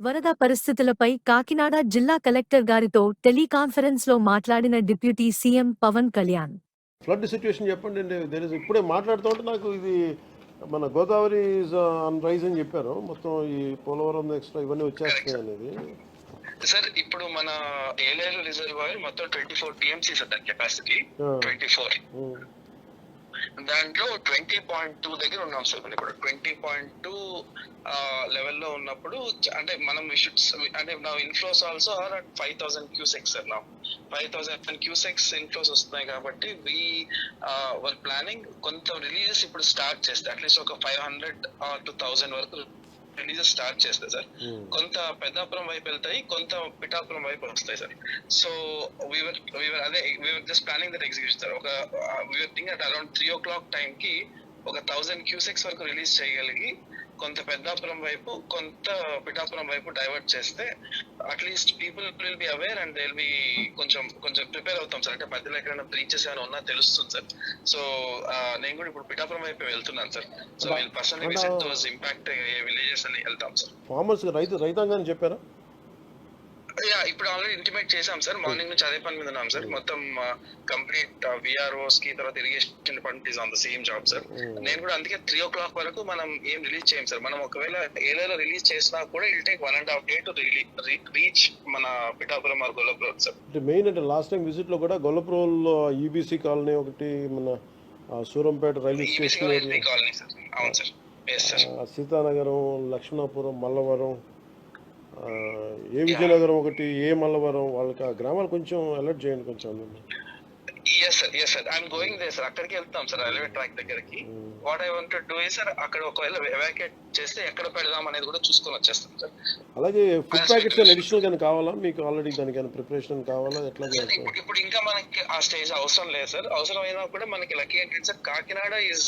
వరద పరిస్థితులపై కాకినాడ జిల్లా కలెక్టర్ గారితో టెలికాన్ఫరెన్స్ లో మాట్లాడిన deputy CM Pawan Kalyan. Flood situation చెప్పండి అండి. ఇప్పుడే మాట్లాడుతూ ఉంటే నాకు ఇది మన గోదావరి ఆన్ రైజ్ అని చెప్పారు. మొత్తం ఈ పోలవరం ఎక్స్ట్రా ఇవన్నీ వచ్చేస్తాయి అనేది. సార్ ఇప్పుడు మన ఏలేరు రిజర్వాయర్ మొత్తం 24 టీఎంసీ సార్ దాని కెపాసిటీ 24. దాంట్లో 20.2 దగ్గర ఉన్నాం సార్. ఇప్పుడు 20.2 లెవెల్లో ఉన్నప్పుడు అంటే మనం అంటే నా inflows also are at 5,000 cusecs sir. నా 5,000 క్యూసెక్స్ ఇన్ఫ్లోస్ వస్తున్నాయి కాబట్టి వర్ ప్లానింగ్ కొంత రిలీజెస్ ఇప్పుడు స్టార్ట్ చేస్తే అట్లీస్ట్ ఒక 500 to 1,000 వరకు రిలీజెస్ స్టార్ట్ చేస్తే సార్. కొంత పెద్దాపురం వైపు వెళ్తాయి, కొంత పిఠాపురం వైపు వస్తాయి sir. So we are just planning that execution sir. We are think at around 3 o'clock time కి ఒక 1,000 క్యూసెక్స్ వరకు రిలీజ్ చేయగలిగి కొంత పెద్దాపురం వైపు కొంత పిఠాపురం వైపు డైవర్ట్ చేస్తే at least people will be aware and they will be కొంచెం ప్రిపేర్ అవుతాం సార్. అంటే మధ్యలో ఎక్కడైనా బ్రీచెస్ ఏమైనా ఉన్నా తెలుస్తుంది సార్. సో నేను కూడా ఇప్పుడు పిఠాపురం వైపు వెళ్తున్నాను సార్. సో వీళ్ళు personally visit those impact villages అని వెళ్తాం సార్. ఫార్మర్స్ రైతాంగాన్ని చెప్పారా? ఇప్పుడు ఆల్రెడీ ఇంటిమేట్ చేసాం సార్. మార్నింగ్ నుంచి అదే పని మీద ఉన్నాం సార్. మొత్తం కంప్లీట్ విఆర్ఓస్ కి తర్వాత irrigation department is on the same job sir. నేను కూడా అందుకే 3 o'clock వరకు మనం ఏం రిలీజ్ చేయం సార్. మనం ఒకవేళ ఏరియాలో రిలీజ్ చేసినా కూడా it'll take 1.5 days to reach మన Pithapuram or Gollapuram sir. Main అంటే లాస్ట్ టైం విజిట్ లో కూడా గొల్లపురంలో ఈబీసీ కాలనీ ఒకటి, మన Surampeta railway station colony sir. అవును సార్. సీతానగరం, లక్ష్మణాపురం, మల్లవరం, ఏ విజయనగరం ఒకటి, ఏ మల్లవరం, వాళ్ళకి ఆ గ్రామాలు కొంచెం అలర్ట్ చేయండి కొంచెం. Yes sir I'm going there sir. అక్కడికి వెళ్తాం సార్, రైల్వే ట్రాక్ దగ్గరికి. What I want to do is sir, అక్కడ ఒకవేళ ఎవాక్యుయేట్ చేస్తే ఎక్కడ పెడదాం అనేది కూడా చూసుకొని వచ్చేస్తాం సార్. అలాగే ఫుడ్ ప్యాకెట్స్ అడిషనల్ గా కావాలా మీకు? ఆల్రెడీ దానికైనా ప్రిపరేషన్ కావాలా? ఎట్లా? ఇప్పుడు ఇంకా మనకి ఆ స్టేజ్ అవసరం లేదు సార్. అవసరం అయినా కూడా మనకి లక్కీ ఏంటంటే సార్ కాకినాడ ఇస్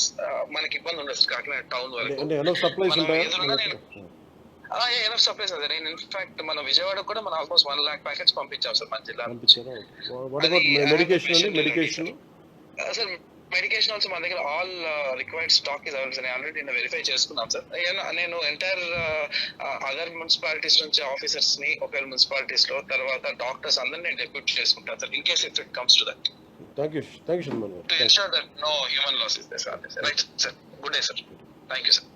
మనకి ఇబ్బంది ఉండదు సార్. కాకినాడ టౌన్ వరకు అంటే ఎనఫ్ సప్లైస్ ఉంటాయా? Enough supplies sir. నేను ఇన్ఫాక్ట్ మన విజయవాడ కూడా మనం ఆల్మోస్ట్ 1 lakh ప్యాకెట్స్ పంపించాం సార్ మన జిల్లా. సార్ మెడికేషన్ ఆల్సో మన దగ్గర all required stock is available. Already నేను వెరిఫై చేసుకున్నాం సార్. నేను ఎంటైర్ అదర్ మున్సిపాలిటీస్ నుంచి ఆఫీసర్స్ ని ఒకవేళ మున్సిపాలిటీస్ లో తర్వాత డాక్టర్స్ అందరినీ నేను డెప్యూట్ చేసుకుంటాను sir in case if it comes to that. Thank you. To ensure that no human loss is there sir. Right sir. Good day sir. Thank you sir.